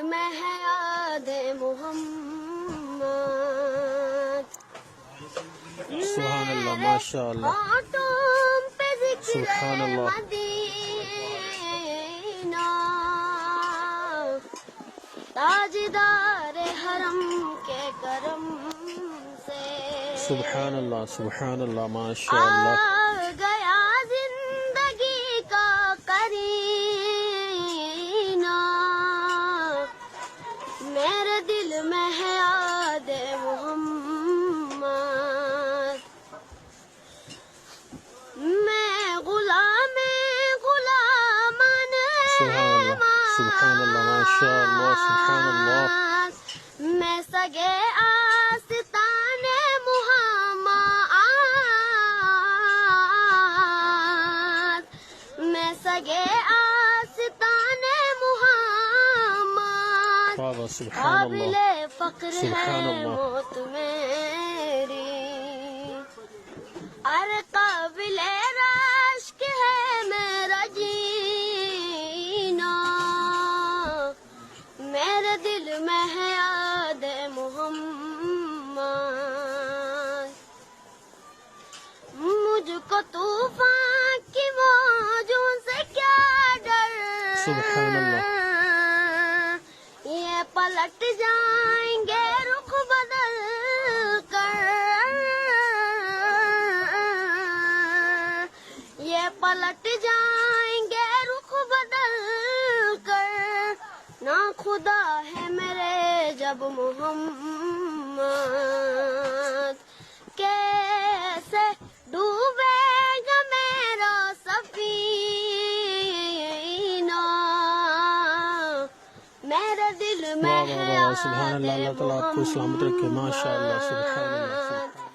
میں ہے یاد محمد، سبحان اللہ، ماشاء اللہ، ہاتھوں پہ ذکر سبحان اللہ، مدینہ، تاجدار حرم کے کرم سے سبحان اللہ، سبحان اللہ، ماشاء آ اللہ، گیا زندگی کا کرینہ، میرے دل میں ہے یاد محمد، میں غلام سبحان اللہ، سبحان اللہ، ماشاء اللہ، سبحان اللہ، میں سگے آستان محمد، میں سگے آستان محمد، بابا سبحان قابل اللہ، فخر سبحان ہے اللہ، موت میری، ارے قابل رشک ہے میرا جینا، میرے دل میں ہے یاد محمد، مجھ کو طوفان کی موجوں سے کیا ڈر، سبحان اللہ، یہ پلٹ جائیں گے رخ بدل کر، یہ پلٹ جائیں گے رخ بدل کر، نہ خدا ہے میرے جب محمد، کیسے ڈوبے گا میرا سفینہ، میرے دل میں واہ واہ ہے واہ، سبحان اللہ، اللہ تعالیٰ آپ کو سلامت رکھے، ماشاء اللہ، سبحان اللہ، محمد۔ سبحان